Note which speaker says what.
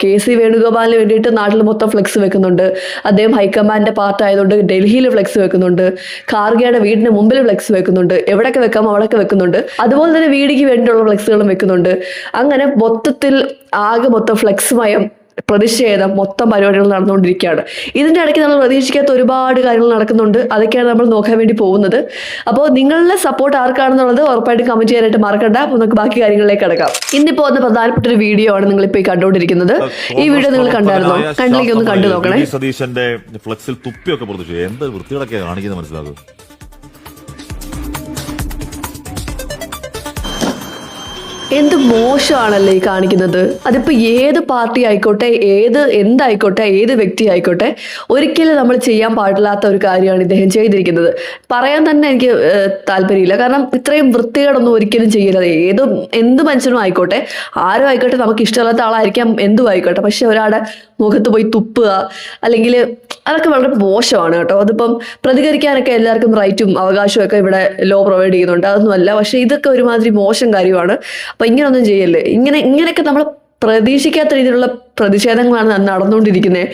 Speaker 1: KC വേണുഗോപാലിന് വേണ്ടിയിട്ട് നാട്ടിൽ മൊത്തം ഫ്ലെക്സ് വെക്കുന്നുണ്ട്. അദ്ദേഹം ഹൈക്കമാൻഡിന്റെ പാർട്ട് ആയതുകൊണ്ട് ഡൽഹിയിൽ ഫ്ലെക്സ് വെക്കുന്നുണ്ട്. ഖാർഗെയുടെ വീടിന് മുമ്പിൽ ഫ്ലെക്സ് വെക്കുന്നുണ്ട്. എവിടെയൊക്കെ വെക്കാമോ അവിടെയൊക്കെ വെക്കുന്നുണ്ട്. അതുപോലെ തന്നെ VDക്ക് വേണ്ടിയിട്ടുള്ള ഫ്ലെക്സുകളും വെക്കുന്നുണ്ട്. അങ്ങനെ മൊത്തത്തിൽ ആകെ മൊത്തം ഫ്ലെക്സുമയം പ്രതിഷേധം മൊത്തം പരിപാടികൾ നടന്നുകൊണ്ടിരിക്കുകയാണ്. ഇതിന്റെ ഇടയ്ക്ക് നമ്മൾ പ്രതീക്ഷിക്കാത്ത ഒരുപാട് കാര്യങ്ങൾ നടക്കുന്നുണ്ട്. അതൊക്കെയാണ് നമ്മൾ നോക്കാൻ വേണ്ടി പോകുന്നത്. അപ്പോൾ നിങ്ങളുടെ സപ്പോർട്ട് ആർക്കാണെന്നുള്ളത് ഉറപ്പായിട്ട് കമന്റ് ചെയ്യാനായിട്ട് മറക്കണ്ട. അപ്പോൾ നമുക്ക് ബാക്കി കാര്യങ്ങളിലേക്ക് കിടക്കാം. ഇന്നിപ്പോ വന്ന പ്രധാനപ്പെട്ട ഒരു വീഡിയോ ആണ് നിങ്ങളിപ്പോൾ കണ്ടുകൊണ്ടിരിക്കുന്നത്. ഈ വീഡിയോ നിങ്ങൾ കണ്ടായിരുന്നോ? കണ്ടിലേക്ക് ഒന്ന് കണ്ടു നോക്കണേ.
Speaker 2: സതീശന്റെ ഫ്ലെക്സിൽ തുപ്പിയൊക്കെ പുറത്തു എന്ത് വൃത്തികളൊക്കെ കാണിക്കുന്നത് മനസ്സിലാകും.
Speaker 1: എന്ത് മോശമാണല്ലേ ഈ കാണിക്കുന്നത്. അതിപ്പോൾ ഏത് പാർട്ടി ആയിക്കോട്ടെ, എന്തായിക്കോട്ടെ, ഏത് വ്യക്തി ആയിക്കോട്ടെ, ഒരിക്കലും നമ്മൾ ചെയ്യാൻ പാടില്ലാത്ത ഒരു കാര്യമാണ് ഇദ്ദേഹം ചെയ്തിരിക്കുന്നത്. പറയാൻ തന്നെ എനിക്ക് താല്പര്യമില്ല. കാരണം ഇത്രയും വൃത്തികേടൊന്നും ഒരിക്കലും ചെയ്യരുത്. എന്ത് മനുഷ്യനും ആയിക്കോട്ടെ, ആരും ആയിക്കോട്ടെ, നമുക്ക് ഇഷ്ടമില്ലാത്ത ആളായിരിക്കാം, എന്തും ആയിക്കോട്ടെ, പക്ഷെ ഒരാളുടെ മുഖത്ത് പോയി തുപ്പുക അല്ലെങ്കിൽ അതൊക്കെ വളരെ മോശമാണ് കേട്ടോ. അതിപ്പം പ്രതികരിക്കാനൊക്കെ എല്ലാവർക്കും റൈറ്റും അവകാശവും ഒക്കെ ഇവിടെ ലോ പ്രൊവൈഡ് ചെയ്യുന്നുണ്ട്. അതൊന്നുമല്ല. പക്ഷെ ഇതൊക്കെ ഒരുമാതിരി മോശം കാര്യമാണ്. അപ്പൊ ഇങ്ങനൊന്നും ചെയ്യല്ലേ. ഇങ്ങനെയൊക്കെ നമ്മൾ പ്രതീക്ഷിക്കാത്ത രീതിയിലുള്ള പ്രതിഷേധങ്ങളാണ് നടന്നുകൊണ്ടിരിക്കുന്നത്.